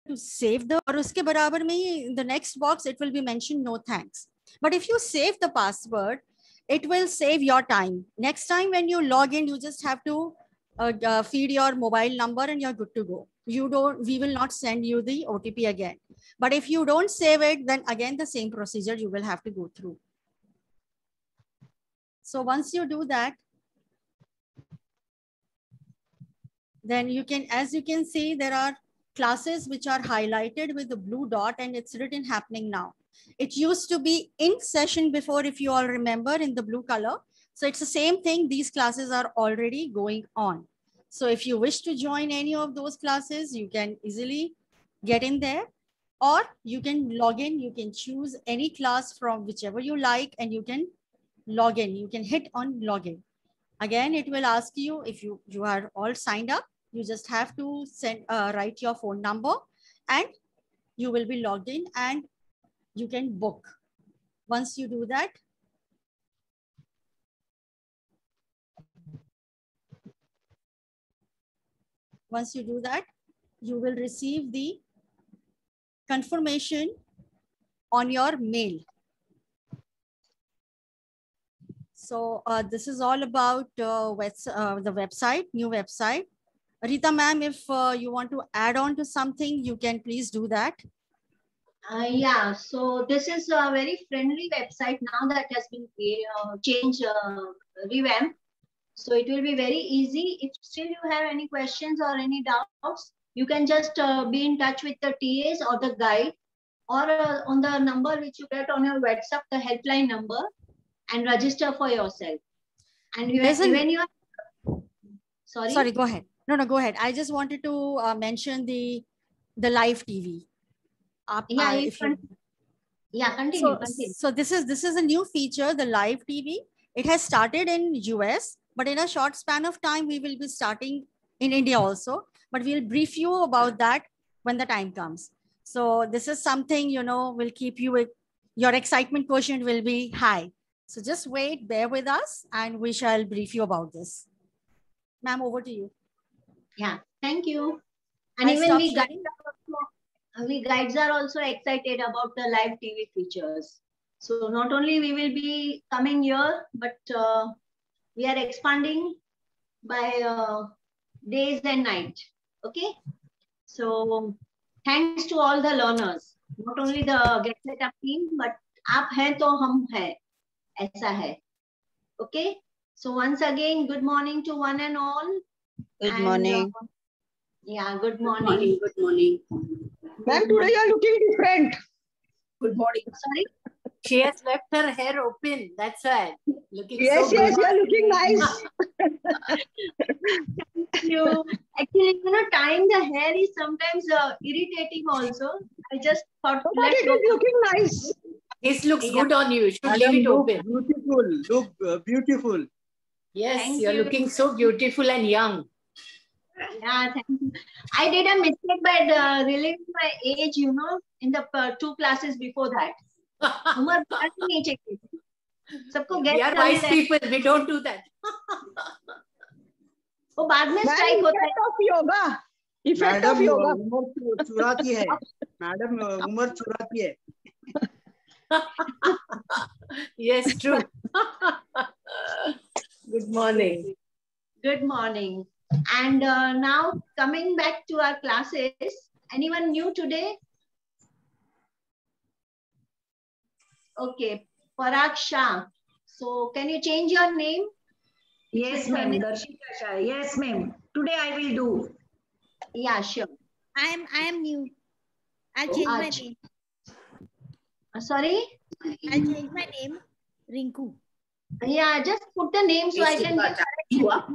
to save the, और उसके बराबर में ही the next box it will be mentioned no thanks. But if you save the password, it will save your time. Next time when you log in, you just have to feed your mobile number and you're good to go. We will not send you the OTP again. But if you don't save it, then again the same procedure you will have to go through. So once you do that, then you can, as you can see, there are classes which are highlighted with the blue dot and it's written happening now. It used to be in session before, if you all remember, in the blue color. So it's the same thing. These classes are already going on. So if you wish to join any of those classes, you can easily get in there, or you can log in. You can choose any class from whichever you like and you can log in. You can hit on login. Again, it will ask you if you are all signed up. You just have to write your phone number and you will be logged in and you can book. Once you do that, you will receive the confirmation on your mail. So this is all about the website, new website. Rita ma'am, if you want to add on to something, you can please do that. Yeah, so this is a very friendly website now that has been changed, revamped. So it will be very easy. If still you have any questions or any doubts, you can just be in touch with the TAs or the guide, or on the number which you get on your WhatsApp, the helpline number, and register for yourself. And when you are, sorry, go ahead. No, go ahead. I just wanted to mention the live TV. Continue. So this is a new feature, the live TV. It has started in US, but in a short span of time, we will be starting in India also. But we'll brief you about that when the time comes. So this is something, will keep you with, your excitement quotient will be high. So just wait, bear with us, and we shall brief you about this. Ma'am, over to you. Yeah, thank you. And even we guides are also excited about the live TV features. So not only we will be coming here, but we are expanding by days and night. Okay. So thanks to all the learners, not only the Get Set Up team, but aap hai to hum hai. Aisa hai. Okay. So once again, good morning to one and all. Good morning. Yeah, good morning. Good morning. Ma'am, today you are looking different. Good morning. Sorry? She has left her hair open. That's why. Yes, you are looking nice. Thank you. Actually, tying the hair is sometimes irritating also. I just thought. But it is looking nice. This looks good on you. You should leave it open. Beautiful. Look beautiful. Yes, you're looking so beautiful and young. Yeah, thank you. I did a mistake by relieving my age, in the 2 classes before that. We are wise people. We don't do that. वो बाद में strike होता है. Effect of yoga. उम्र चुराती है. Madam उम्र चुराती है. Yes, true. Good morning. Good morning. And now coming back to our classes, anyone new today? Okay, Parag Shah. So can you change your name? Yes, ma'am. Darshika Shah. Yes, ma'am. Today I will do. Yeah, sure. I am new. I'll change my name. Sorry? I'll change my name. Rinku. Yeah, just put the name so I can get you up.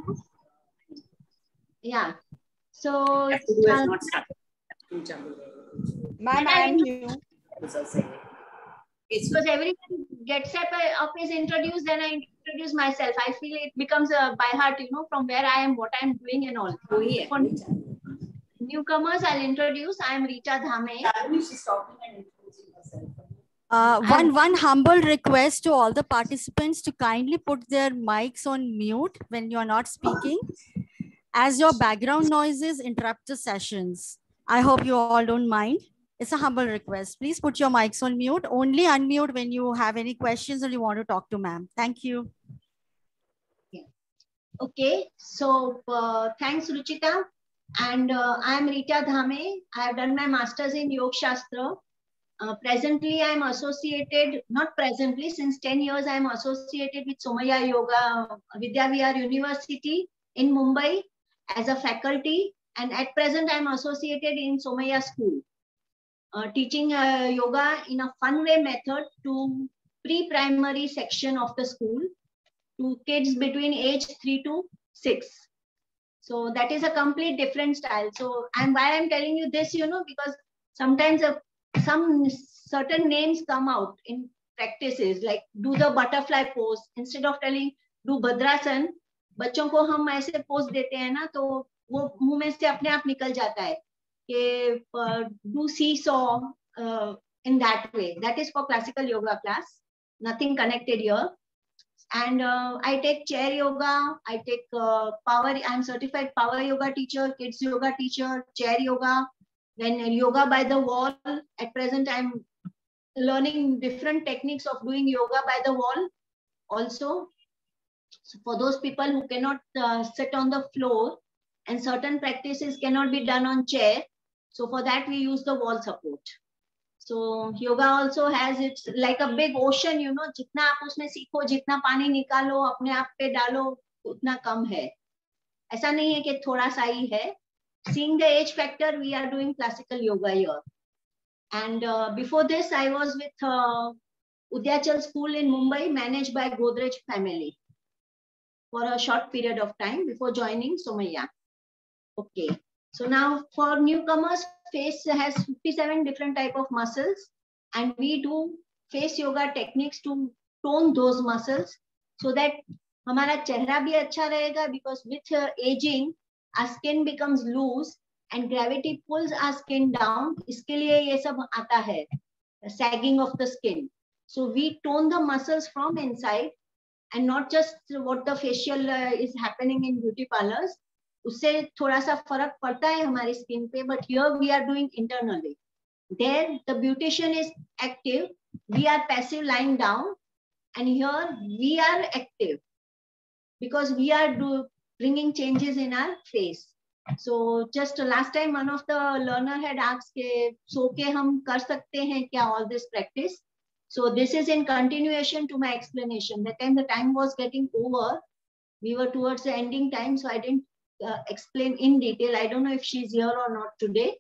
Yeah. So Ma'am, I am new. Because everyone gets up is introduced, then I introduce myself. I feel it becomes by heart, from where I am, what I am doing and all. For newcomers, I'll introduce. I am Rita Dhame. She's talking and introducing herself. One humble request to all the participants to kindly put their mics on mute when you're not speaking, as your background noises interrupt the sessions. I hope you all don't mind. It's a humble request. Please put your mics on mute. Only unmute when you have any questions or you want to talk to ma'am. Thank you. Okay, so thanks Ruchita. And I'm Rita Dhame. I have done my master's in Yoga Shastra. Presently, I'm associated, not presently, since 10 years, I'm associated with Somaiya Yoga Vidyavihar University in Mumbai as a faculty. And at present, I'm associated in Somaiya School, teaching yoga in a fun way method to pre-primary section of the school to kids between age 3 to 6. So that is a complete different style. So why I'm telling you this, because sometimes some certain names come out in practices, like do the butterfly pose. Instead of telling do Bhadrasan, बच्चों को हम ऐसे pose देते हैं ना, तो वो मुंह में से अपने आप निकल जाता है कि do seesaw in that way. That is for classical yoga class. Nothing connected here. And I take chair yoga, I take power, I'm certified power yoga teacher, kids yoga teacher, chair yoga, then yoga by the wall. At present, I'm learning different techniques of doing yoga by the wall also. So for those people who cannot sit on the floor and certain practices cannot be done on chair, so for that we use the wall support. So yoga also has, it's like a big ocean, जितना आप उसमें सीखो, जितना पानी निकालो, अपने आप पे डालो, उतना कम है. ऐसा नहीं है कि थोड़ा सा ही है. Seeing the age factor, we are doing classical yoga here. And before this, I was with Udyachal School in Mumbai, managed by Godrej family for a short period of time before joining Somaiya. Okay. So now for newcomers, face has 57 different type of muscles, and we do face yoga techniques to tone those muscles so that हमारा चेहरा भी अच्छा रहेगा, because with aging our skin becomes loose and gravity pulls our skin down. इसके लिए ये सब आता है, sagging of the skin. So we tone the muscles from inside and not just what the facial is happening in beauty parlors. उससे थोड़ा सा फर्क पड़ता है हमारी स्किन पे, but here we are doing internally. There the beautician is active, we are passive lying down, and here we are active because we are bringing changes in our face. So just last time one of the learner had asked के सो के हम कर सकते हैं क्या all this practice. So this is in continuation to my explanation. That time the time was getting over, we were towards the ending time, so I didn't explain in detail. I don't know if she's here or not today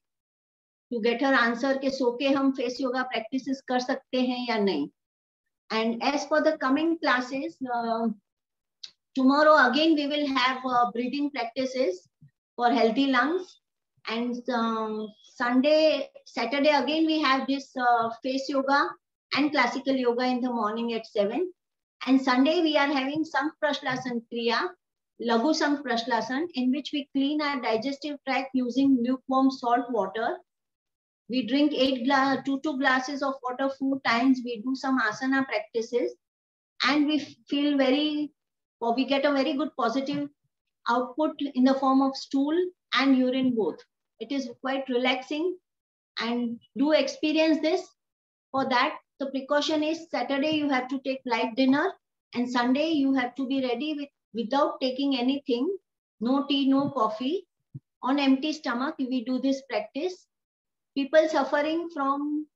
to get her answer के सो के हम face yoga practices कर सकते हैं या नहीं. And as for the coming classes, tomorrow again we will have breathing practices for healthy lungs, and Saturday again we have this face yoga and classical yoga in the morning at 7, and Sunday we are having Sankh Prashlasan Kriya, Laghu Sankh Prashlasan, in which we clean our digestive tract using lukewarm salt water. We drink 2 glasses of water 4 times. We do some asana practices, and we feel we get a very good positive output in the form of stool and urine both. It is quite relaxing, and do experience this. For that, the precaution is Saturday you have to take light dinner, and Sunday you have to be ready without taking anything, no tea, no coffee. On empty stomach, we do this practice. People suffering from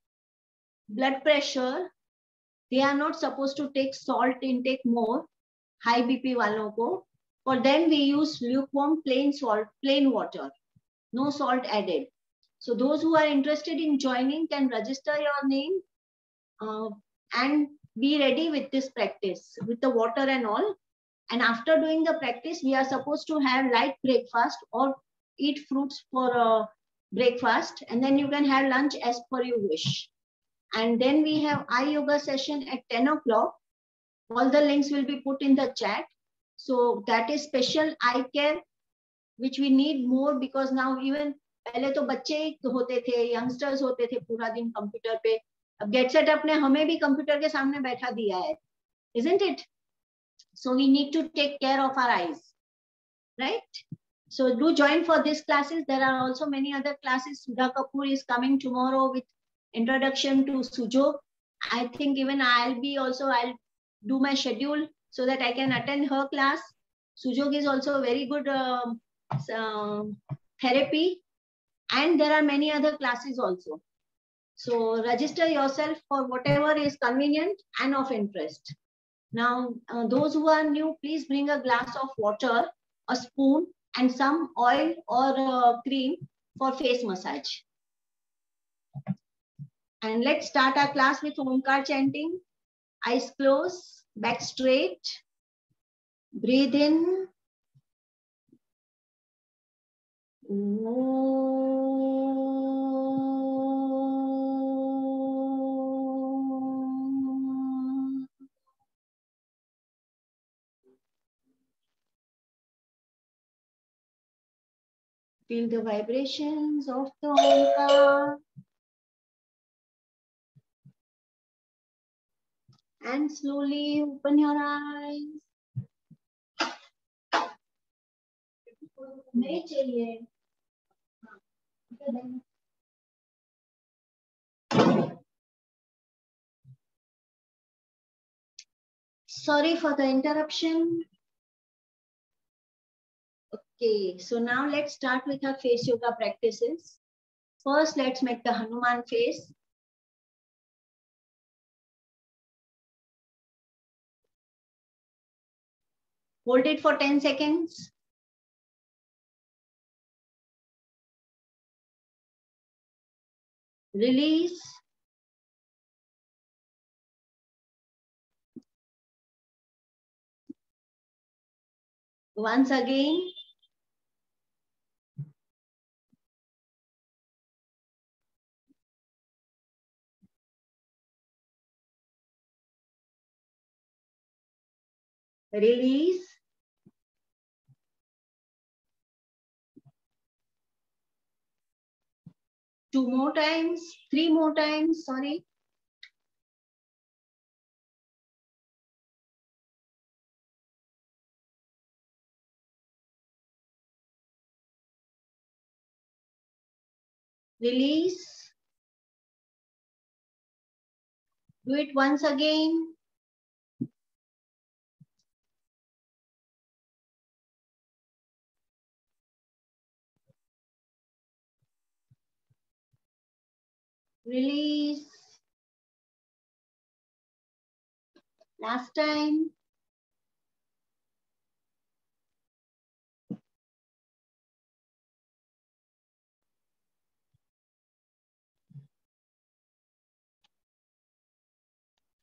blood pressure, they are not supposed to take salt intake more, high BP walon ko. For them, we use lukewarm plain water, no salt added. So those who are interested in joining can register your name and be ready with this practice, with the water and all. And after doing the practice, we are supposed to have light breakfast or eat fruits for breakfast, and then you can have lunch as per your wish. And then we have eye yoga session at 10 o'clock. All the links will be put in the chat. So that is special eye care, which we need more, because now even पहले तो बच्चे होते थे, youngsters होते थे पूरा दिन computer पे. अब गेट सेटअप ने हमें भी कंप्यूटर के सामने बैठा दिया है, isn't it? So we need to take care of our eyes, right? So do join for these classes. There are also many other classes. Sudha Kapoor is coming tomorrow with introduction to Sujok. I think even I'll do my schedule so that I can attend her class. Sujok is also very good therapy, and there are many other classes also. So register yourself for whatever is convenient and of interest. Now, those who are new, please bring a glass of water, a spoon, and some oil or cream for face massage. And let's start our class with Omkar chanting. Eyes closed, back straight. Breathe in. Feel the vibrations of the Omkar. And slowly open your eyes. नहीं चाहिए. Sorry for the interruption. Okay, so now let's start with our face yoga practices. First, let's make the Hanuman face. Hold it for 10 seconds. Release. Once again. Release. Two more times, three more times, sorry. Release. Do it once again. Release. Last time.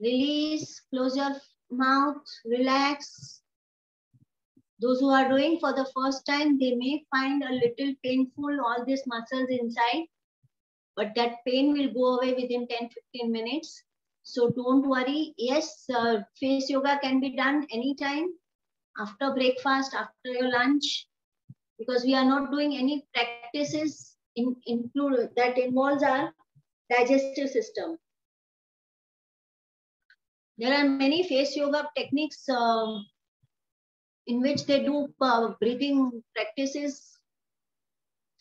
Release, close your mouth, relax. Those who are doing for the first time, they may find a little painful, all these muscles inside, but that pain will go away within 10-15 minutes. So don't worry. Yes, face yoga can be done anytime, after breakfast, after your lunch, because we are not doing any practices that involves our digestive system. There are many face yoga techniques in which they do breathing practices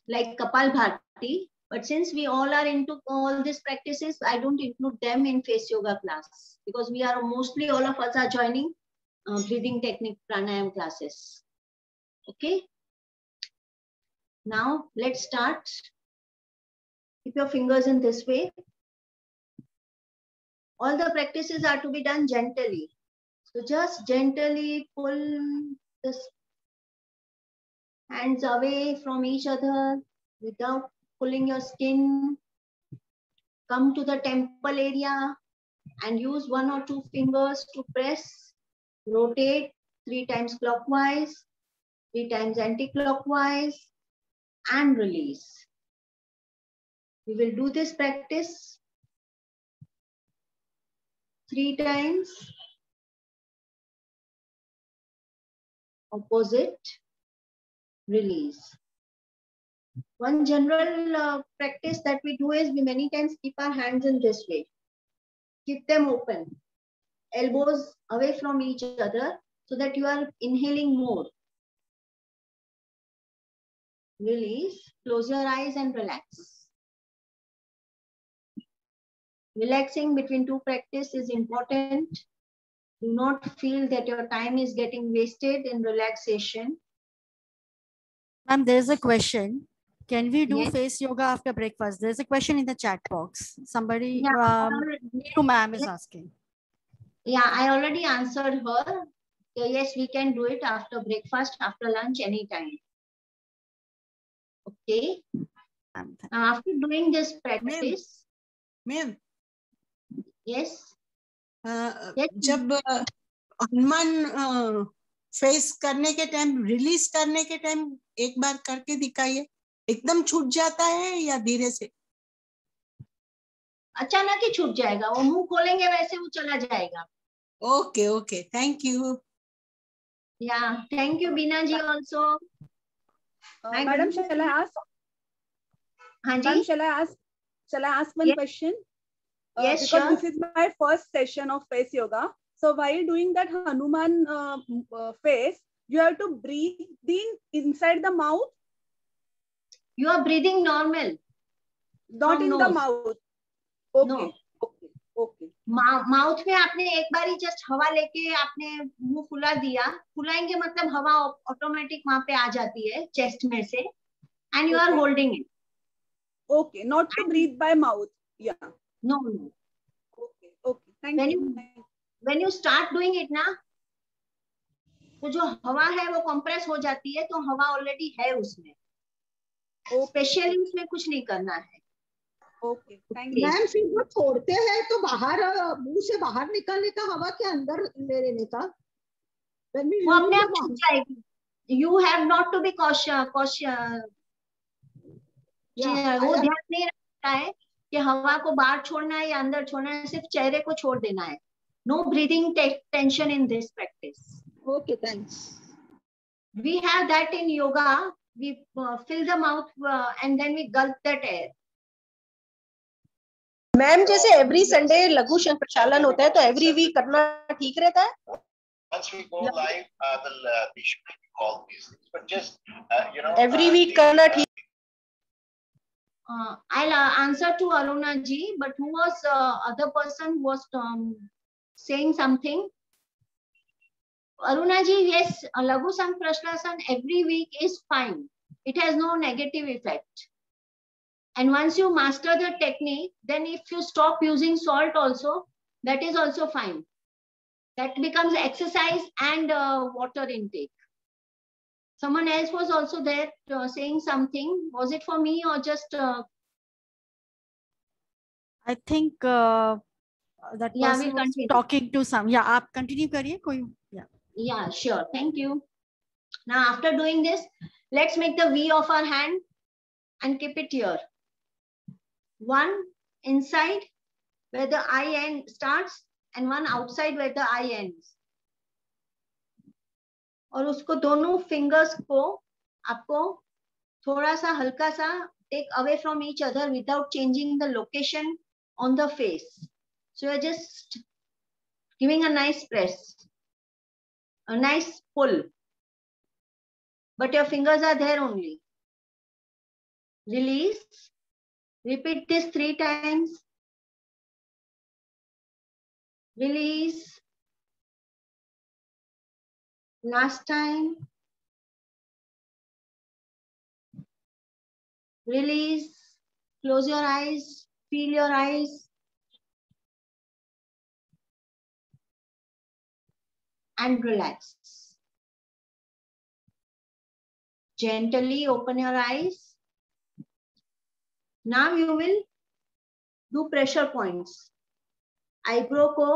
like Kapalbhati. But since we all are into all these practices, I don't include them in face yoga class because we are mostly, all of us are joining breathing technique pranayam classes. Okay. Now let's start. Keep your fingers in this way. All the practices are to be done gently. So just gently pull the hands away from each other without pulling your skin. Come to the temple area and use 1 or 2 fingers to press. Rotate 3 times clockwise, 3 times anti-clockwise, and release. We will do this practice 3 times. Opposite, release. One general practice that we do is we many times keep our hands in this way. Keep them open. Elbows away from each other so that you are inhaling more. Release. Close your eyes and relax. Relaxing between two practice is important. Do not feel that your time is getting wasted in relaxation. Ma'am, there's a question. Can we do Yes. face yoga after breakfast? There's a question in the chat box. Somebody, Yeah, Neeru ma'am is asking. Yeah, I already answered her. Yes, we can do it after breakfast, after lunch, anytime. Okay. Now, after doing this practice, ma'am yes. जब Hanuman face करने के time, release करने के time एक बार करके दिखाइए. एकदम छूट जाता है या धीरे से? अचानक ही छूट जाएगा. वो मुंह खोलेंगे वैसे वो चला जाएगा. Okay okay, thank you. Yeah, thank you, Beena ji also. Madam, shall I ask? Haan ji? Madam, shall I ask one question? Yes, because sure. this is my first session of face yoga. So while doing that Hanuman face, you have to breathe in inside the mouth. You are breathing normal. Not in the mouth. Okay. No. Okay. Mouth में आपने एक बार ही just हवा लेके आपने मुंह फुला दिया. फुलाएंगे मतलब हवा ऑटोमेटिक वहां पे आ जाती है चेस्ट में से. And you are holding it. Okay, not to breathe by mouth. Yeah. No. Okay. Thank you. When you start doing it ना, वो जो हवा है वो कंप्रेस हो जाती है, तो हवा ऑलरेडी है उसमें. स्पेशली उसमें कुछ नहीं करना है. Okay, thank you. मैम फिर वो छोड़ते हैं तो बाहर मुंह से बाहर निकालने का, हवा के अंदर ले लेने का. वो अपने आप छूट जाएगी. You have not to be cautious. वो ध्यान नहीं रखता है कि हवा को बाहर छोड़ना है या अंदर छोड़ना है. सिर्फ चेहरे को छोड़ देना है. No breathing tension in this practice. Okay, thanks. We have that in yoga. We fill the mouth and then we gulp that air. Ma'am जैसे एवरी संडे लघु प्रचालन होता है तो एवरी वीक करना ठीक रहता है? Once we go live, we should call these things, but just every week करना ठीक. I'll answer to Aruna ji, but who was other person was saying something? Aruna ji, yes, Laghu Prashnasan every week is fine. It has no negative effect. And once you master the technique, then if you stop using salt also, that is also fine. That becomes exercise and water intake. Someone else was also there saying something. Was it for me or just? I think that person was talking to some. Yeah, आप continue करिए कोई. Yeah. Yeah, sure. Thank you. Now, after doing this, let's make the V of our hand and keep it here. One inside where the I end starts and one outside where the I ends. और उसको दोनों fingers को आपको थोड़ा सा हल्का सा take away from each other without changing the location on the face. So you're just giving a nice press, a nice pull, but your fingers are there only. Release. Repeat this 3 times. Release. Last time. Release. Close your eyes. Feel your eyes. And relax. Gently open your eyes. Now you will do pressure points. Eyebrow को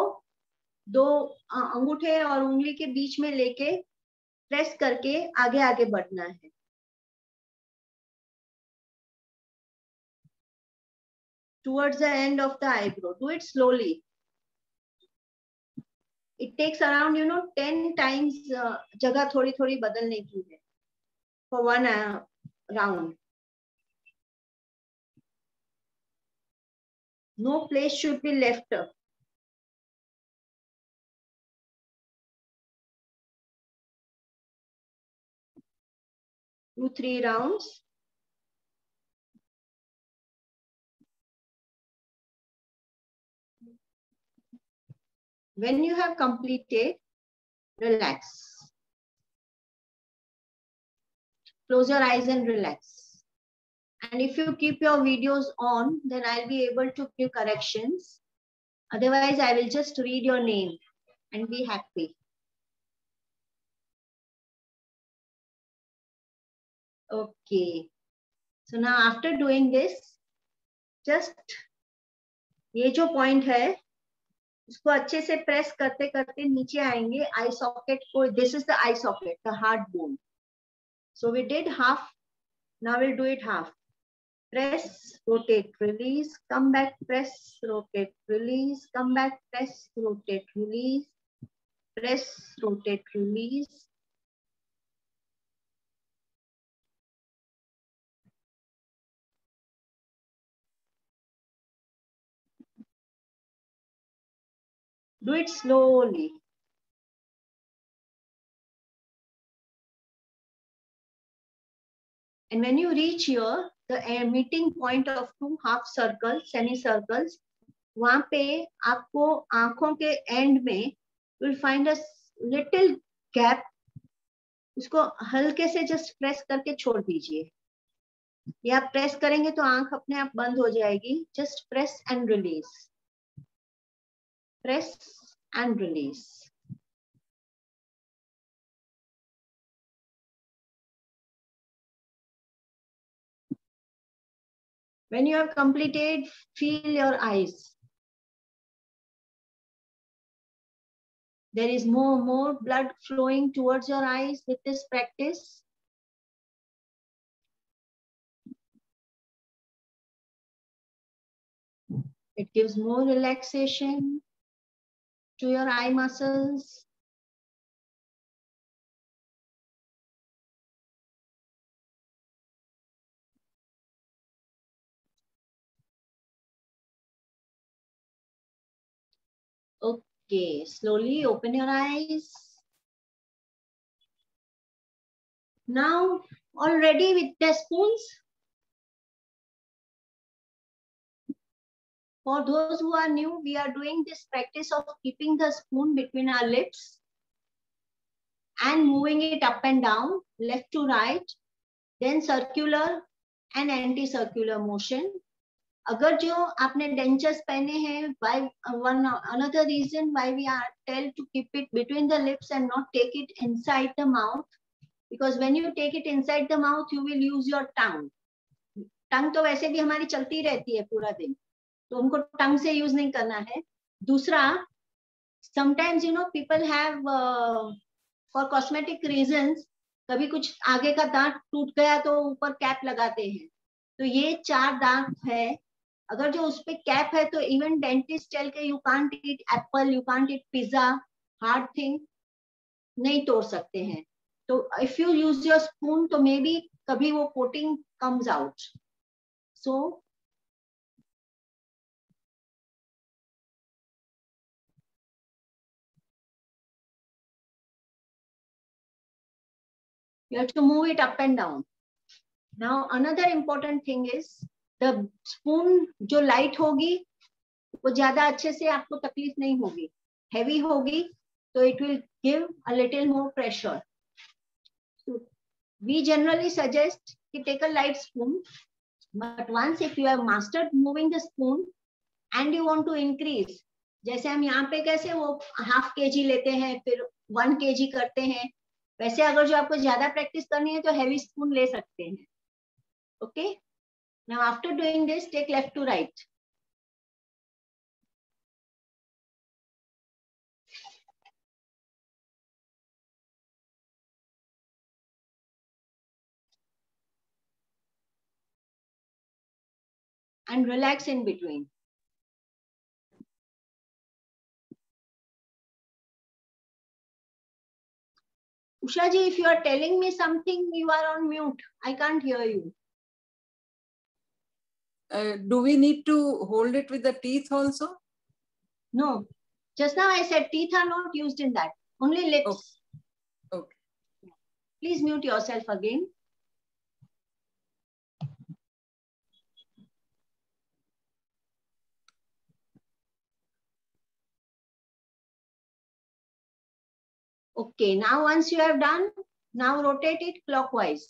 2 अंगूठे और उंगली के बीच में लेके press करके आगे आगे बढ़ना है. Towards the end of the eyebrow. Do it slowly. It takes around 10 times जगह थोड़ी थोड़ी बदलने की है for one round. No place should be left. 2-3 rounds. When you have completed, relax. Close your eyes and relax. And if you keep your videos on, then I'll be able to give corrections. Otherwise, I will just read your name and be happy. Okay. So now after doing this, just ये जो point है, उसको अच्छे से press करते करते नीचे आएंगे eye socket को. This is the eye socket, the hard bone. So we did half. Now we'll do it half. Press, rotate, release, come back, press, rotate, release, come back, press, rotate, release, press, rotate, release. Do it slowly. And when you reach here, the meeting point of two half circles, semicircles, वहां पे आपको आंखों के end में you will find a little gap. उसको हल्के से just press करके छोड़ दीजिए. या आप press करेंगे तो आंख अपने आप बंद हो जाएगी. Just press and release. Press and release. When you have completed, feel your eyes. There is more blood flowing towards your eyes with this practice. It gives more relaxation to your eye muscles. Okay, slowly open your eyes. Now, all ready with the spoons? For those who are new, we are doing this practice of keeping the spoon between our lips and moving it up and down, left to right, then circular and anti-circular motion. अगर जो आपने dentures पहने हैं, why another reason why we are told to keep it between the lips and not take it inside the mouth, because when you take it inside the mouth, you will use your tongue. Tongue तो वैसे भी हमारी चलती रहती है पूरा दिन, तो हमको tongue से use नहीं करना है. दूसरा, sometimes people have for cosmetic reasons, कभी कुछ आगे का दांत टूट गया तो ऊपर कैप लगाते हैं. तो ये 4 दांत है. अगर जो उस पे कैप है तो इवन डेंटिस्ट टेल के you can't eat Apple, you can't eat pizza, hard thing नहीं तोड़ सकते हैं. तो if you use your spoon तो मे बी कभी वो coating comes out. So you have to move it up and down. Now another important thing is the spoon जो light होगी वो ज्यादा अच्छे से आपको तकलीफ नहीं होगी. Heavy होगी तो it will give a little more pressure. So we generally suggest to take a light spoon, but once if you have mastered moving the spoon and you want to increase, जैसे हम यहाँ पे कैसे वो ½ kg लेते हैं फिर 1 kg करते हैं, वैसे अगर जो आपको ज्यादा प्रैक्टिस करनी है तो हेवी स्पून ले सकते हैं. Okay. Now after doing this, take left to right. And relax in between. Usha ji, if you are telling me something, you are on mute. I can't hear you. Do we need to hold it with the teeth also? No. Just now I said teeth are not used in that. Only lips. Okay. Please mute yourself again. Okay, now once you have done, now rotate it clockwise.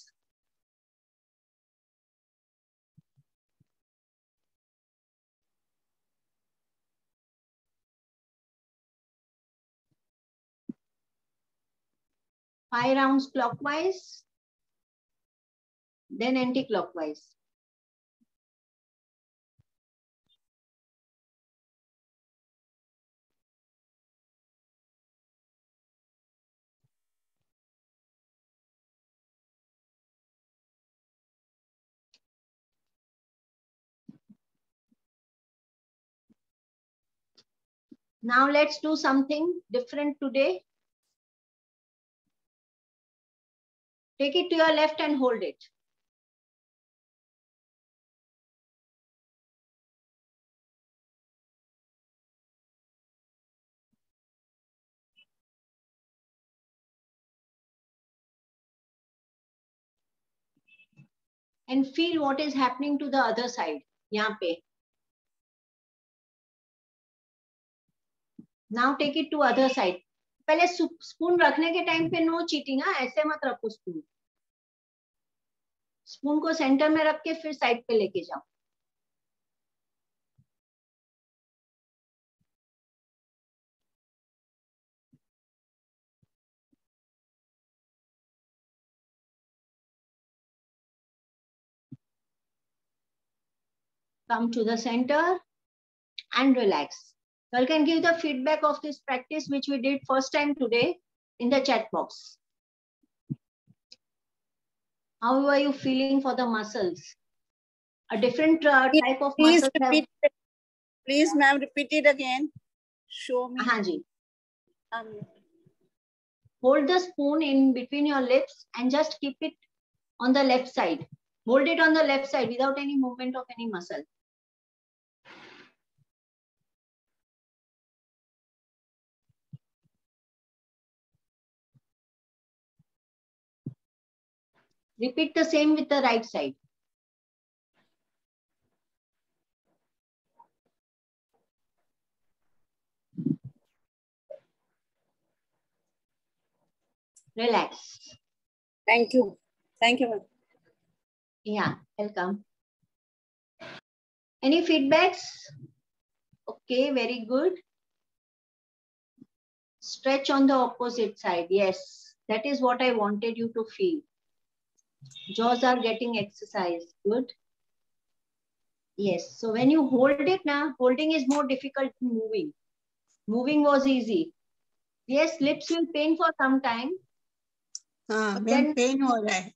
Five rounds clockwise, then anti-clockwise. Now let's do something different today. Take it to your left and hold it. And feel what is happening to the other side. यहाँ पे. Now take it to other side. पहले spoon रखने के time पे no cheating, हाँ ऐसे मत रखो स्पून. स्पून को सेंटर में रख के फिर साइड पे लेके जाओ. Come to the center and relax. You can give the feedback of this practice which we did first time today in the chat box. How are you feeling for the muscles? A different type of muscles. Please, ma'am, repeat it again. Show me. हाँ जी. Hold the spoon in between your lips and just keep it on the left side. Hold it on the left side without any movement of any muscle. Repeat the same with the right side. Relax. Thank you. Thank you, ma'am. Yeah, welcome. Any feedbacks? Okay, very good. Stretch on the opposite side. Yes, that is what I wanted you to feel. Jaws are getting exercise. Good. Yes, so when you hold it now, holding is more difficult than moving. Moving was easy. Yes, lips will pain for some time. then pain हो रहा है.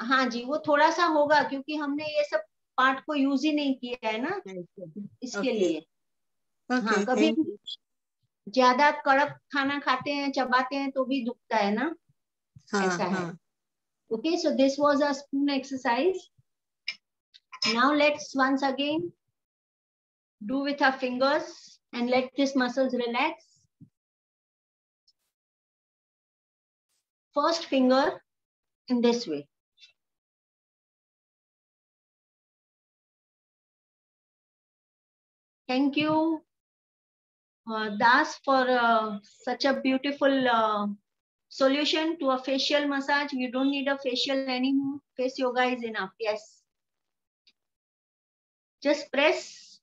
हाँ जी, वो थोड़ा सा होगा क्योंकि हमने ये सब पार्ट को यूज ही नहीं किया है ना, इसके लिए. हाँ, कभी ज्यादा कड़क खाना खाते हैं, चबाते हैं तो भी दुखता है ना, ऐसा है. Okay, so this was a spoon exercise. Now let's once again do with our fingers and let these muscles relax. First finger in this way. Thank you, Das, for such a beautiful solution to a facial massage. You don't need a facial anymore. Face yoga is enough. Yes. Just press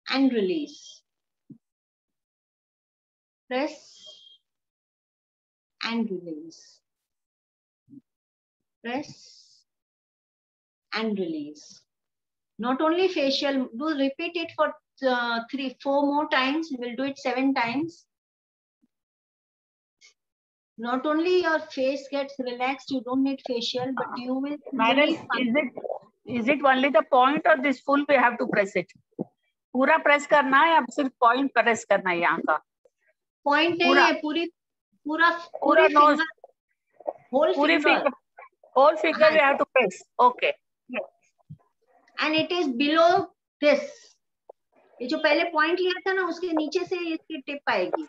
and release. Press and release. Press and release. Not only facial, do repeat it for 3-4 more times. We'll do it 7 times. Not only your face gets relaxed, you don't need facial, but you will. Madam, is it only the point or this full we have to press it? पूरा press करना है या सिर्फ point press करना है यहाँ का? Point नहीं है, पूरा nose, whole finger. Whole finger we have to press. Okay. Yes. And it is below this. ये जो पहले point लिया था ना, उसके नीचे से इसकी tip आएगी.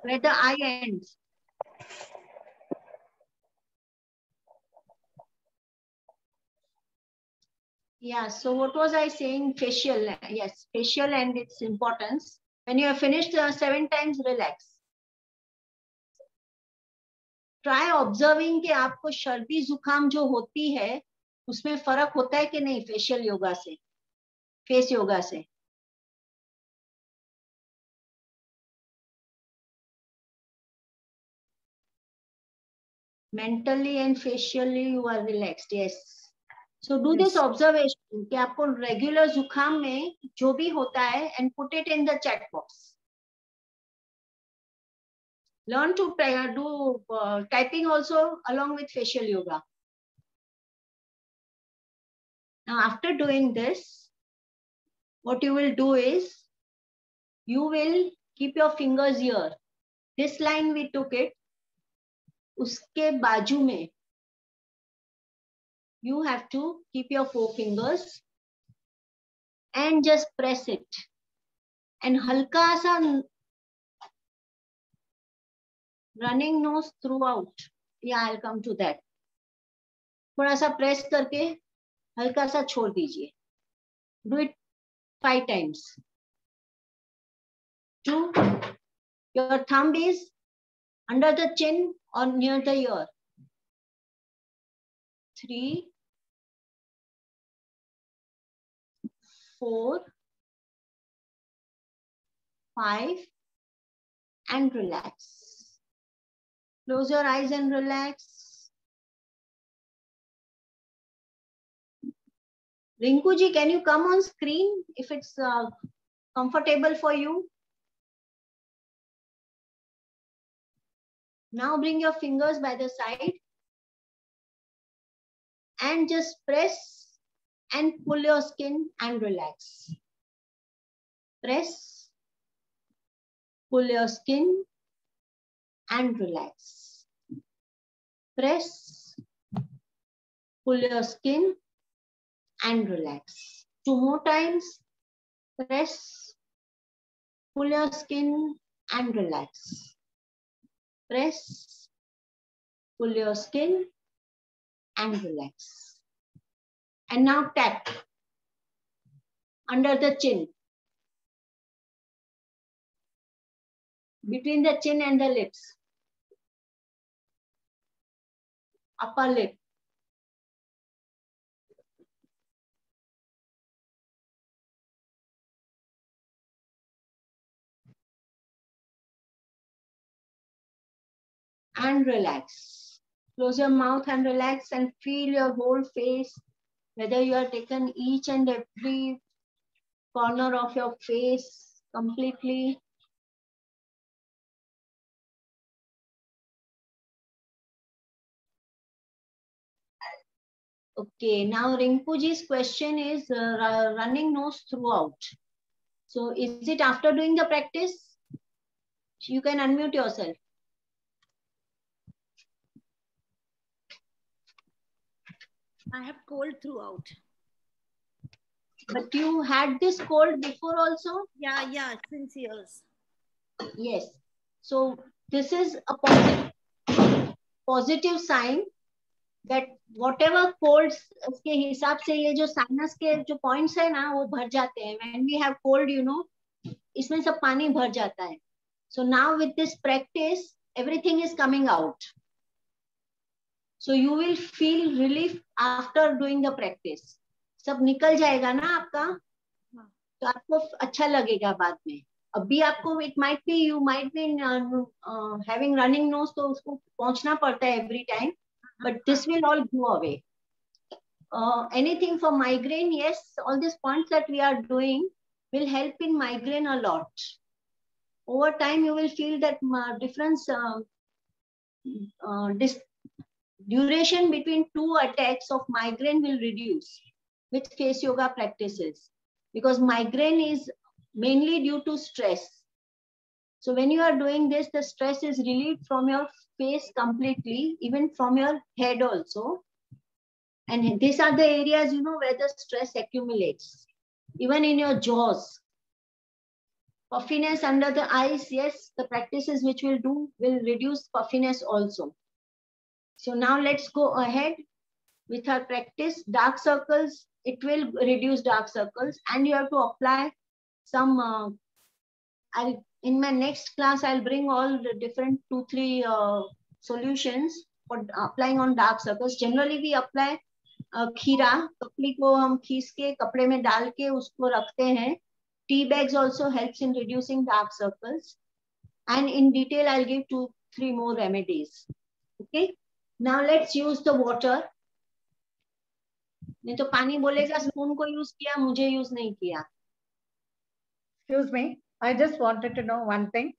Where the eye ends. Yeah, so what was I saying? Facial, yes, facial and its importance. When you have finished 7 times, relax. Try observing कि आपको सर्दी जुकाम जो होती है उसमें फर्क होता है कि नहीं फेशियल योगा से, फेस योगा से. Mentally and facially you are relaxed. Yes. So do this observation कि आपको regular जुकाम में जो भी होता है and put it in the chat box. Learn to do typing also along with facial yoga. Now after doing this, what you will do is you will keep your fingers here. This line we took it. उसके बाजू में you have to keep your 4 fingers and just press it. And हल्का सा running nose throughout. Yeah, I'll come to that. थोड़ा सा press करके हल्का सा छोड़ दीजिए. Do it 5 times. 2. Your thumb is under the chin or near the ear. 3, 4, 5, and relax. Close your eyes and relax. Rinku ji, can you come on screen if it's comfortable for you? Now bring your fingers by the side and just press and pull your skin and relax. Press, pull your skin and relax. Press, pull your skin and relax. 2 more times. Press, pull your skin and relax. Press, pull your skin and relax. And now tap under the chin. Between the chin and the lips. Upper lip. And relax. Close your mouth and relax and feel your whole face, whether you have taken each and every corner of your face completely. Okay, now Rinkuji's question is running nose throughout. So is it after doing the practice? You can unmute yourself. I have cold throughout. But you had this cold before also? Yeah, since years. Yes. So this is a positive sign that whatever colds के हिसाब से ये जो sinus के जो points है ना वो भर जाते हैं. When we have cold, you know, इसमें सब पानी भर जाता है. So now with this practice, everything is coming out. So you will feel relief after doing the practice. सब निकल जाएगा ना आपका, तो आपको अच्छा लगेगा बाद में. अभी आपको it might be you might be having running nose, तो उसको पहुंचना पड़ता है every time, but this will all go away. Anything for migraine? Yes, all these points that we are doing will help in migraine a lot. Over time, you will feel that difference. Duration between 2 attacks of migraine will reduce with face yoga practices, because migraine is mainly due to stress. So when you are doing this, the stress is relieved from your face completely, even from your head also. And these are the areas, you know, where the stress accumulates, even in your jaws. Puffiness under the eyes, yes, the practices which we'll do will reduce puffiness also. So now let's go ahead with our practice. Dark circles, it will reduce dark circles, and you have to apply some, in my next class, I'll bring all the different 2-3 solutions for applying on dark circles. Generally we apply खीरा, ककड़ी को हम खीस के कपड़े में डाल के उसको रखते हैं. Tea bags also helps in reducing dark circles. And in detail, I'll give 2-3 more remedies. Okay. Now let's use the water. नहीं तो पानी बोलेगा स्पून को यूज किया, मुझे यूज नहीं किया. Excuse me, I just wanted to know one thing.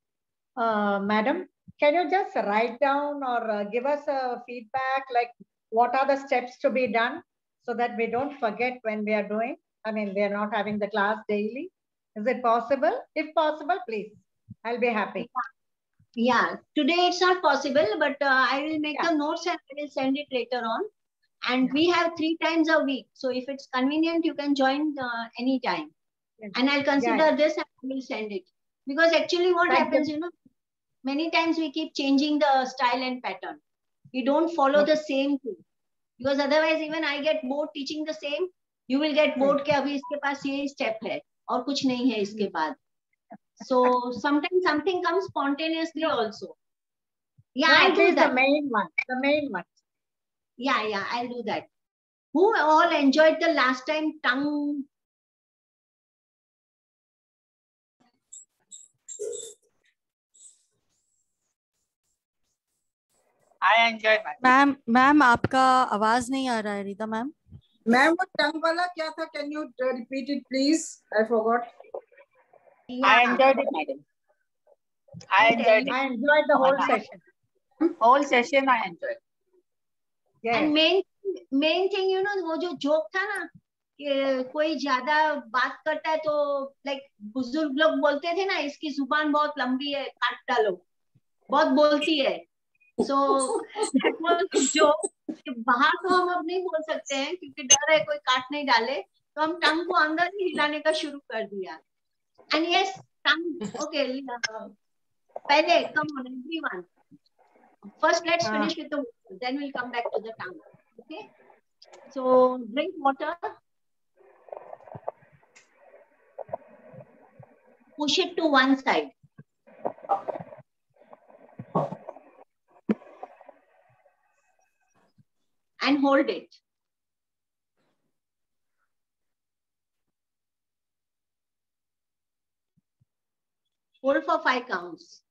Madam, can you just write down or give us a feedback, like what are the steps to be done so that we don't forget when we are doing? I mean, we are not having the class daily. Is it possible? If possible, please. I'll be happy. Yeah, today it's not possible, but I will make the notes and I will send it later on. And we have 3 times a week. So if it's convenient, you can join anytime. And I'll consider this and I will send it. Because actually what happens, you know, many times we keep changing the style and pattern. We don't follow the same thing. Because otherwise even I get bored teaching the same. You will get bored कि अभी इसके पास ये step है और कुछ नहीं है इसके बाद. So sometimes something comes spontaneously also. Yeah, I'll do that. The main one. The main one. Yeah, I'll do that. Who all enjoyed the last time tongue? I enjoyed my. Ma'am, आपका आवाज नहीं आ रहा है Rita ma'am. Ma'am वो टंग वाला क्या था? Can you repeat it, please? I forgot. I enjoyed it, madam. I enjoyed it. I enjoyed the whole session. Whole session I enjoyed. Yes. And main thing, you know, वो जो joke था ना कि कोई ज्यादा बात करता है तो like बुजुर्ग लोग बोलते थे ना, इसकी जुबान बहुत लंबी है, काट डालो, बहुत बोलती है. So that was the joke. बाहर तो हम अब नहीं बोल सकते हैं क्योंकि डर है कोई काट नहीं डाले, तो हम टंग को अंदर ही हिलाने का शुरू कर दिया. And yes, tongue. Okay, पहले come on everyone. First, let's finish with the water. Then we'll come back to the tongue. Okay. So drink water. Push it to one side. And hold it. Hold for 5 counts.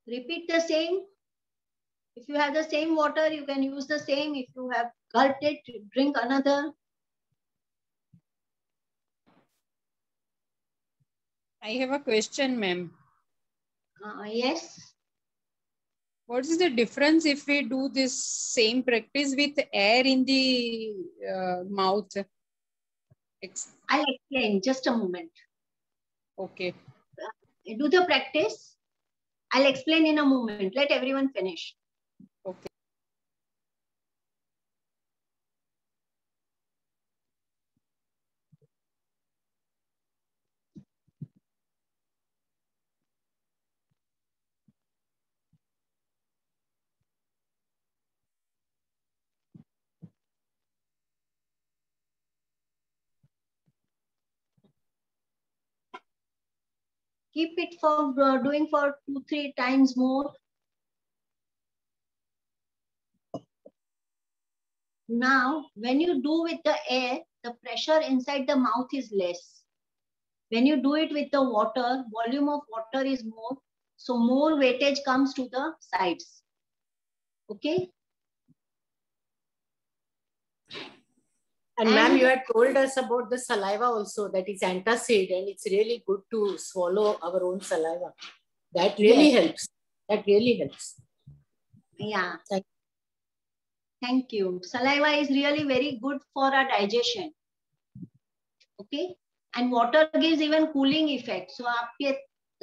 Repeat the same. If you have the same water, you can use the same. If you have gulped it, drink another. I have a question, ma'am. Yes. What is the difference if we do this same practice with air in the mouth? I'll explain. Just a moment. Okay. Do the practice. I'll explain in a moment. Let everyone finish. Okay. Keep it for doing for 2-3 times more. Now, when you do with the air, the pressure inside the mouth is less. When you do it with the water, volume of water is more. So more weightage comes to the sides. Okay? And ma'am, you had told us about the saliva also, that is antacid, and it's really good to swallow our own saliva. That really helps. That really helps. Yeah. Thank you. Saliva is really very good for our digestion. Okay? And water gives even cooling effect. So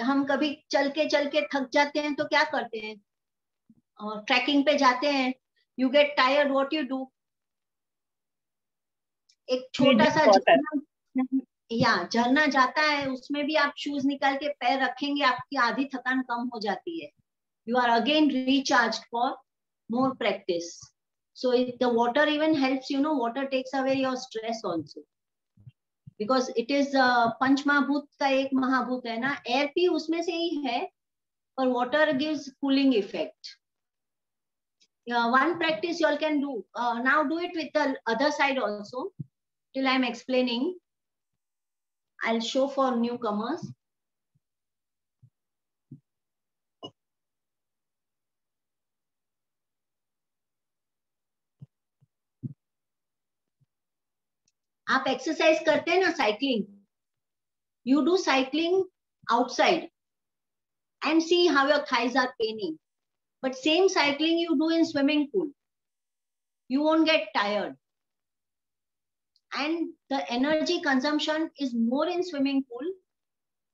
हम कभी चल के थक जाते हैं तो क्या करते हैं? ट्रैकिंग पे जाते हैं. You get tired, what you do? एक छोटा सा या झरना जाता है उसमें भी आप शूज निकाल के पैर रखेंगे, आपकी आधी थकान कम हो जाती है. You are again recharged for more practice. So the water even helps, water takes away your stress also. Because it is पंच महाभूत का एक महाभूत है ना, एयर भी उसमें से ही है, पर water gives cooling effect. One practice you all can do. Now do it with the other side also. Till I am explaining, I'll show for newcomers. आप एक्सरसाइज करते हैं ना, cycling. You do cycling outside and see how your thighs are paining. But same cycling you do in swimming pool. You won't get tired. And the energy consumption is more in swimming pool,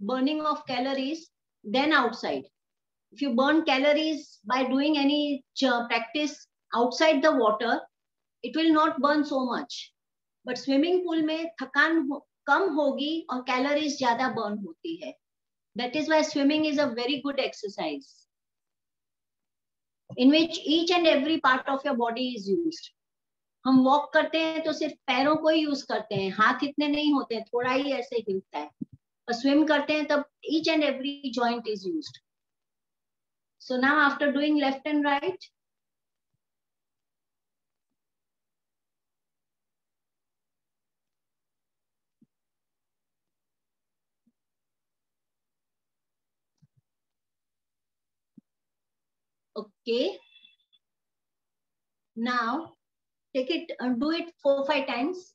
burning of calories, than outside. If you burn calories by doing any practice outside the water, it will not burn so much. But swimming pool में थकान कम होगी और calories ज्यादा burn होती है. That is why swimming is a very good exercise in which each and every part of your body is used. हम walk करते हैं तो सिर्फ पैरों को ही यूज करते हैं, हाथ इतने नहीं होते हैं, थोड़ा ही ऐसे हिलता है. और स्विम करते हैं तब each and every joint is used. So now after doing left and right, okay. Now take it and do it 4-5 times.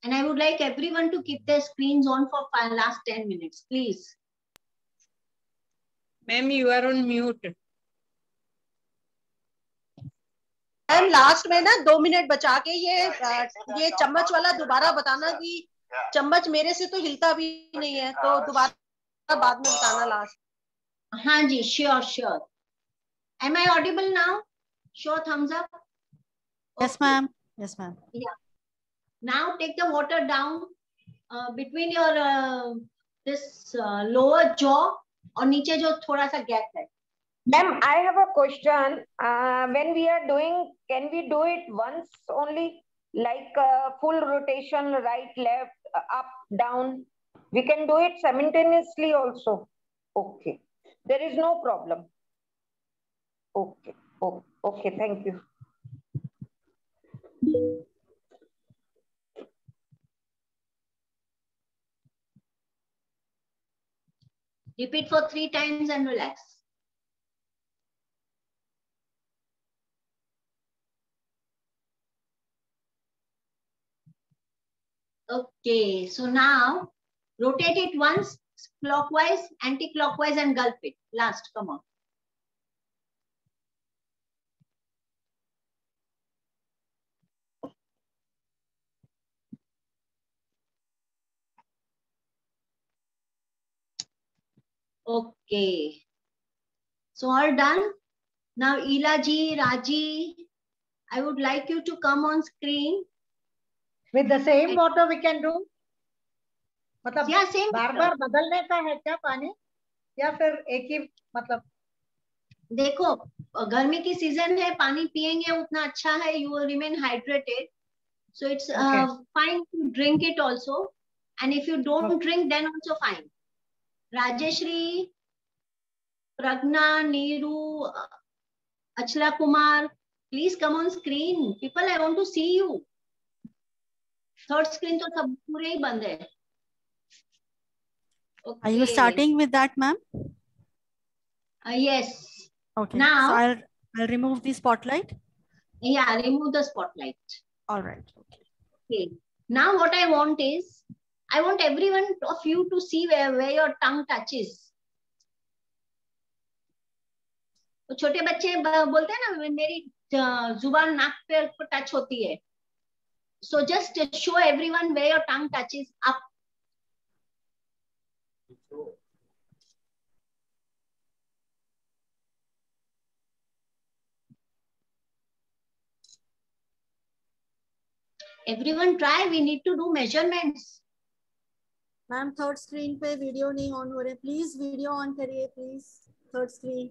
And I would like everyone to keep their screens on for last 10 minutes, please. Ma'am, you are on mute. Ma'am last में ना 2 minute बचा के ये चम्मच वाला दोबारा बताना कि चम्मच मेरे से तो हिलता भी नहीं है, तो दोबारा बाद में बताना लास्ट. हाँ जी, sure. Am I audible now? Sure, thumbs up. Yes, ma'am. Yes, ma'am. Yeah. Now take the water down between your this lower jaw और नीचे जो थोड़ा सा गैप है. Ma'am, I have a question. When we are doing, can we do it once only, like full rotation, right, left, up, down? We can do it simultaneously also. Okay, there is no problem. Okay, okay, thank you. Repeat for 3 times and relax. Okay, so now rotate it once, clockwise, anti-clockwise, and gulp it. Last, come on. Okay, so all done. Now Ila ji, Raji, I would like you to come on screen. With the same water we can do? मतलब yeah, same बार-बार बदलने का है क्या पानी, या फिर एक ही मतलब? देखो गर्मी की सीजन है, पानी पिएंगे उतना अच्छा है, you will remain hydrated, so it's fine to drink it also, and if you don't drink then also fine. Rajeshri, Pragna, Neeru, Achla Kumar, please come on screen. People, I want to see you. Third screen तो सब पूरे ही बंद है. Okay. Are you starting with that, ma'am? Yes. Okay. Now so I'll remove the spotlight. Yeah, remove the spotlight. All right. Okay. Now what I want is, I want everyone of you to see where your tongue touches. तो छोटे बच्चे बोलते हैं ना, मेरी जुबान नाक पे टच होती है. So just show everyone where your tongue touches up. Everyone try. We need to do measurements. Ma'am third screen पे वीडियो नहीं ऑन हो रहे, प्लीज वीडियो ऑन करिए प्लीज, थर्ड स्क्रीन।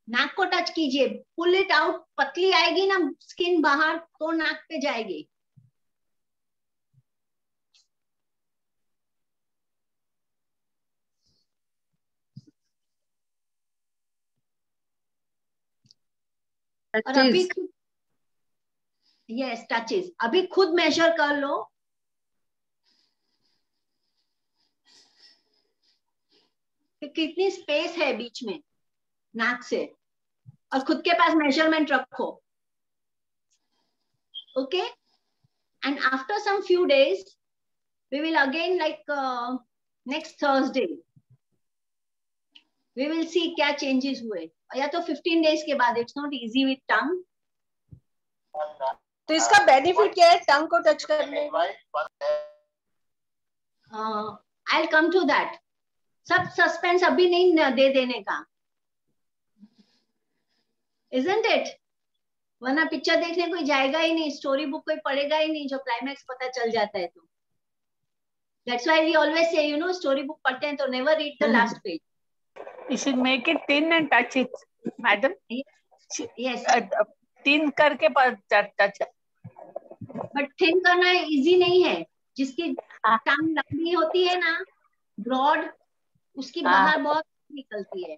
नाक को टच कीजिए, पुल इट आउट, पतली आएगी ना स्किन बाहर तो नाक पे जाएगी। और अभी यस टचेस, अभी खुद मेजर कर लो कि कितनी स्पेस है बीच में नाक से, और खुद के पास मेजरमेंट रखो। Okay, and after some few days we will again like next Thursday we will see क्या चेंजेस हुए, या तो 15 डेज के बाद। It's not easy with tongue. तो इसका बेनिफिट क्या है टंग को टच करने में? I will come to that. सब सस्पेंस अभी नहीं दे देने का, isn't it? वरना पिक्चर देखने कोई जाएगा ही नहीं, स्टोरी बुक कोई पढ़ेगा ही नहीं जो क्लाइमैक्स पता चल जाता है तो। That's why we always say, you know, story book पढ़ते हैं तो never read the last page. You should make it thin and touch it, madam. Yes. Thin करके touch. But thin करना easy नहीं है। जिसकी टंग लंबी होती है ना, ब्रॉड, उसकी बाहर बहुत निकलती है।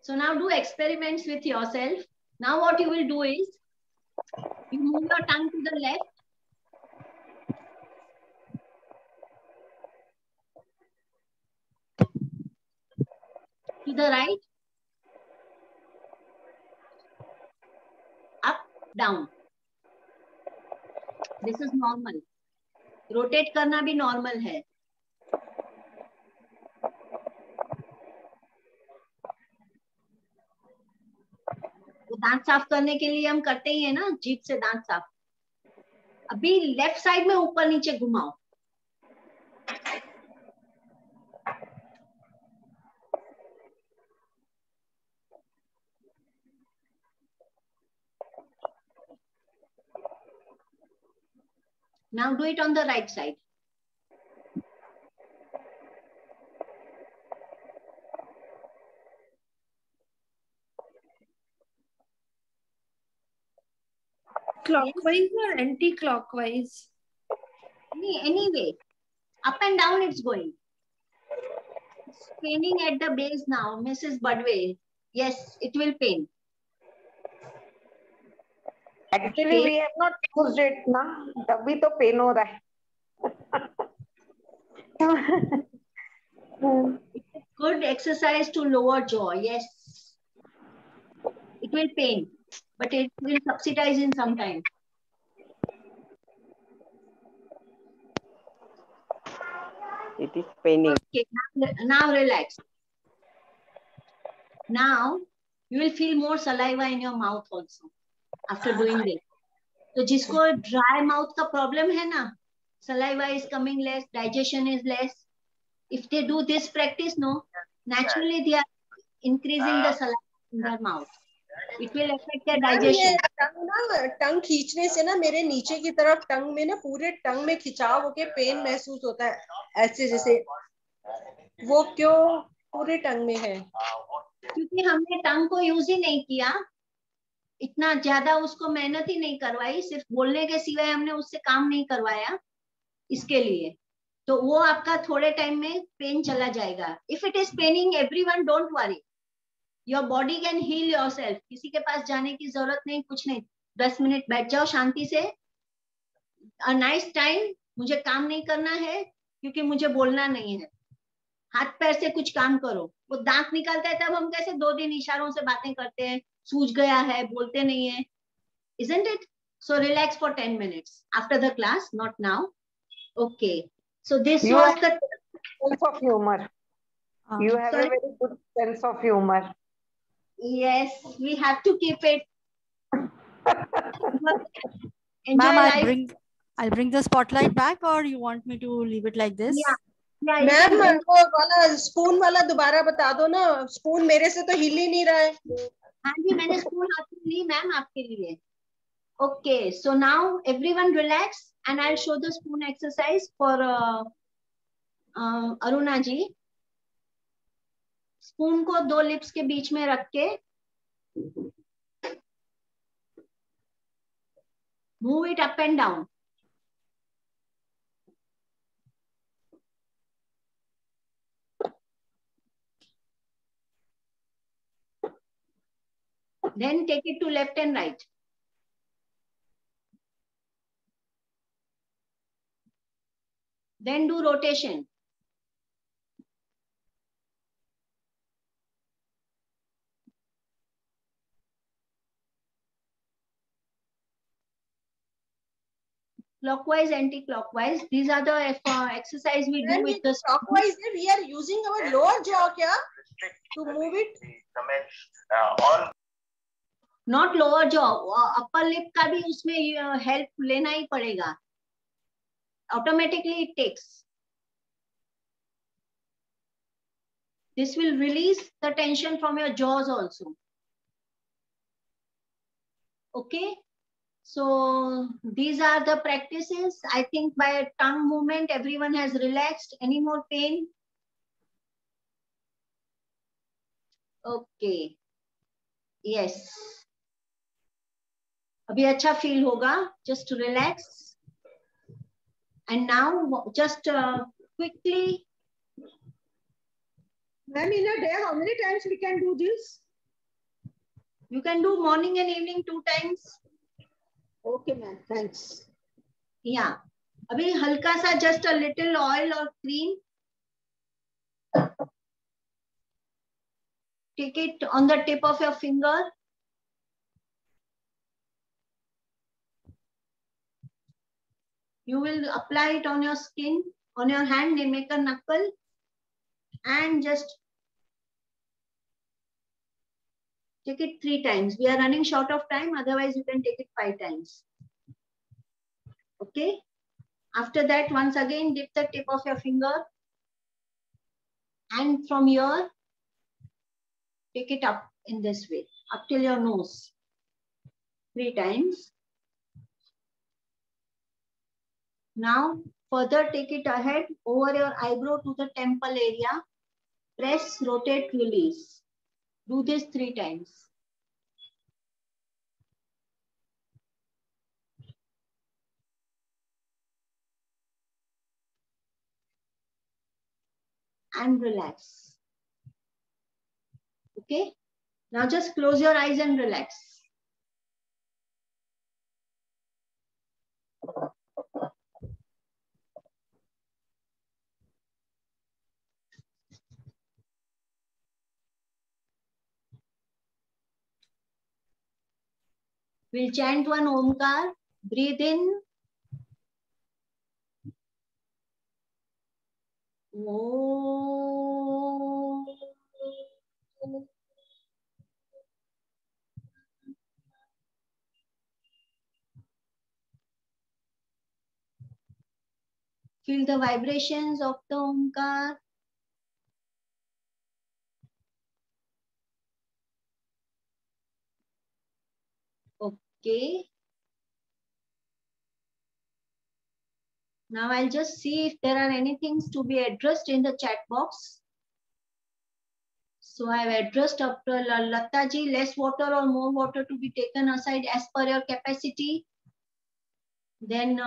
So now do experiments with yourself. Now what you will do is, you move your tongue to the left. To the right. Up, down. This is normal. Rotate करना भी normal है। तो दांत साफ करने के लिए हम करते ही है ना, जीभ से दांत साफ। अभी लेफ्ट साइड में ऊपर नीचे घुमाओ। Now do it on the right side. Clockwise or anti-clockwise? Anyway, up and down it's going. It's paining at the base now, Mrs. Budway. Yes, it will pain. Actually, we have not used it ना, तभी तो pen हो रहा है। Good exercise to lower jaw. Yes, it will pain, but it will subsidize in some time. It is paining. Okay, now relax. Now you will feel more saliva in your mouth also after doing this. तो जिसको dry mouth का problem है ना, saliva is coming less, digestion is less. If they do this practice, no, naturally they are increasing the saliva in their mouth. It will affect their digestion. टंग खींचने से ना मेरे नीचे की तरफ टंग में ना पूरे टंग में खिंचाव होके पेन महसूस होता है, ऐसे जैसे। वो क्यों पूरे टंग में है? क्योंकि हमने टंग को यूज ही नहीं किया, इतना ज्यादा उसको मेहनत ही नहीं करवाई, सिर्फ बोलने के सिवाय हमने उससे काम नहीं करवाया इसके लिए। तो वो आपका थोड़े टाइम में पेन चला जाएगा। If it is paining everyone, don't worry, your body can heal yourself. किसी के पास जाने की जरूरत नहीं, कुछ नहीं। 10 मिनट बैठ जाओ शांति से, अ नाइस टाइम। मुझे काम नहीं करना है क्योंकि मुझे बोलना नहीं है। हाथ पैर से कुछ काम करो। वो दांत निकालता है तब हम कैसे 2 दिन इशारों से बातें करते हैं, सूज गया है, बोलते नहीं है, isn't it? So relax for 10 minutes after the class, not now. Okay, so this You was have the sense of humor. You have sorry? a very good sense of humor. Yes, we have to keep it. Enjoy Ma'am, life. I'll bring the spotlight back, or you want me to leave it like this? Yeah, ma'am वो वाला spoon वाला दोबारा बता दो ना, spoon मेरे से तो हिल ही नहीं रहा है। हाँ जी, मैंने स्पून हाथ में ली मैम आपके लिए। Okay, so now everyone relax and I'll show the spoon exercise for Aruna ji. Spoon को 2 लिप्स के बीच में रख के move it up and down. Then take it to left and right. Then do rotation. Clockwise, anti-clockwise. These are the exercise we do with the clockwise. We are using our lower jaw kya to move it. Not lower jaw, upper lip का भी उसमें help लेना ही पड़ेगा. Automatically it takes. This will release the tension from your jaws also. Okay. So these are the practices. I think by tongue movement, everyone has relaxed. Any more pain? Okay. Yes. अभी अच्छा feel होगा. Just relax. And now just quickly. Ma'am, in a day, how many times we can do this? You can do morning and evening 2 times. Okay, ma'am. Thanks. Yeah. अभी हल्का सा just a little oil or cream. Take it on the tip of your finger. You will apply it on your skin, on your hand, they make a knuckle, and just take it 3 times. We are running short of time, otherwise you can take it 5 times. Okay. After that, once again, dip the tip of your finger, and from here, take it up in this way, up till your nose, 3 times. Now, further take it ahead over your eyebrow to the temple area. Press, rotate, release. Do this 3 times. And relax. Okay. Now just close your eyes and relax. We'll chant one Omkar. Breathe in. Om. Feel the vibrations of the Omkar. Okay. Now I'll just see if there are any things to be addressed in the chat box. So I've addressed up to Lata ji, less water or more water to be taken aside as per your capacity. Then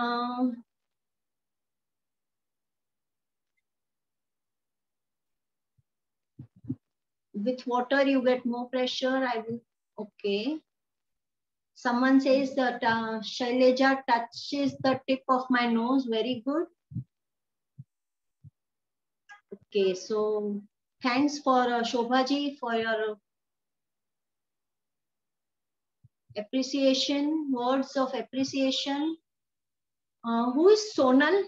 with water you get more pressure. I will. Okay. Someone says that Shaileja touches the tip of my nose. Very good. Okay, so thanks for Shobha ji for your appreciation, words of appreciation. Who is Sonal?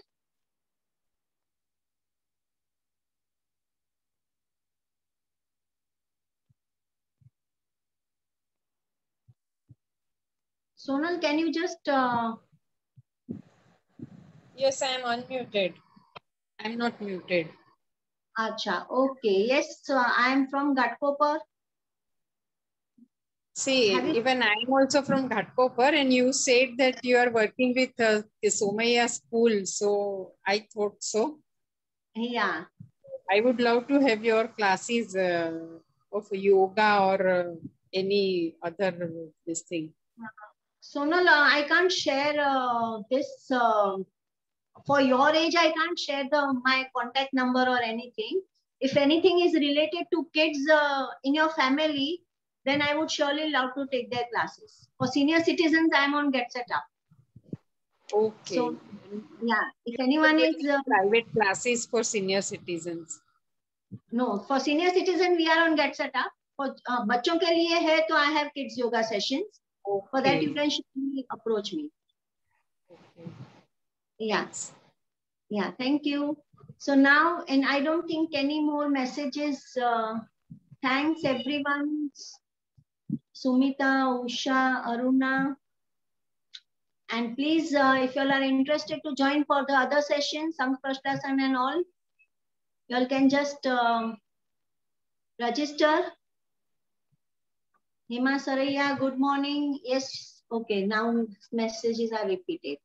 Sonal, can you just... Yes, I am unmuted. I am not muted. Acha, okay. Yes, so I am from Ghatkopar. See, even I am also from Ghatkopar, and you said that you are working with Somaya School. So I thought so. Yeah. I would love to have your classes of yoga or any other this thing. Sonal, I can't share this. For your age, I can't share my contact number or anything. If anything is related to kids in your family, then I would surely love to take their classes. For senior citizens, I'm on Get Set Up. Okay. So, yeah, if anyone is private classes for senior citizens. No, for senior citizen, we are on Get Set Up. For बच्चों के लिए है तो I have kids yoga sessions. Okay. For that, you can approach me. Okay. Yeah. Yeah, thank you. So now, and I don't think any more messages. Thanks everyone. Sumita, Usha, Aruna. And please, if you all are interested to join for the other sessions, Samprashtasan and all, you all can just register. Hima Saraya, good morning. Yes, okay, now messages are repeated.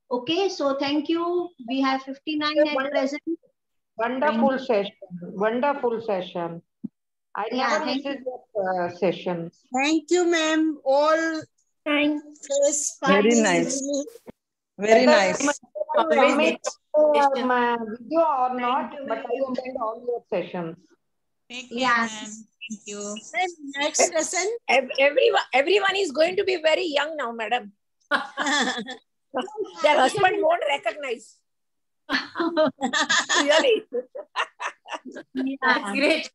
Okay, so thank you. We have 59 at present. Wonderful session. Wonderful session. I never missed your sessions. Thank you, ma'am. All thanks. Very nice. Very nice. My video or not, but I attend all your sessions. Yes. Thank you. Next lesson. Everyone is going to be very young now, madam. Their husband won't recognize. Really? Yeah. Great.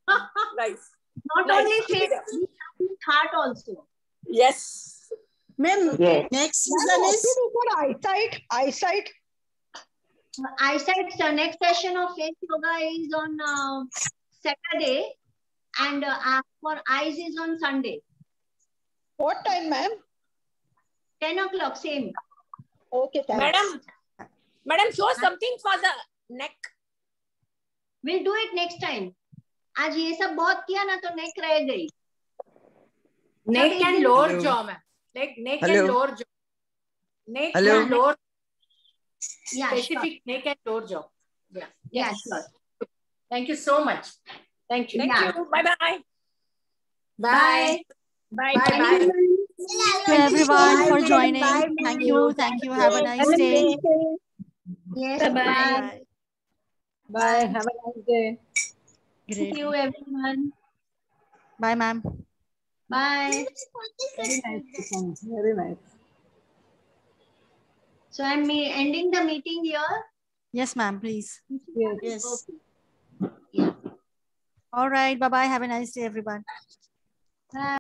Nice. Not nice. Only face, heart also. Yes. Ma'am, yes. Next season is eyesight. Eyesight. Next session of face yoga is on Saturday, and for eyes is on Sunday. What time, ma'am? 10 o'clock, same. Okay, thanks. Madam, show something for the neck. We'll do it next time. आज ये सब बहुत किया ना तो neck रह गई. Neck and lower jaw, ma'am. Like neck and lower jaw. Neck and lower. Yeah, specific neck and lower jaw. Yeah. Yes, sure. Thank you so much. Thank you. Thank you. Bye-bye. Bye. Bye. Bye. Thank you everyone for joining. Thank you. Thank you. Have a nice day. Yes. Bye. Bye. Have a nice day. Thank you, everyone. Bye, ma'am. Bye. Very nice. Very nice. So I'm ending the meeting here. Yes, ma'am, please. Yes. Okay. Yeah. All right. Bye-bye. Have a nice day, everyone. Bye.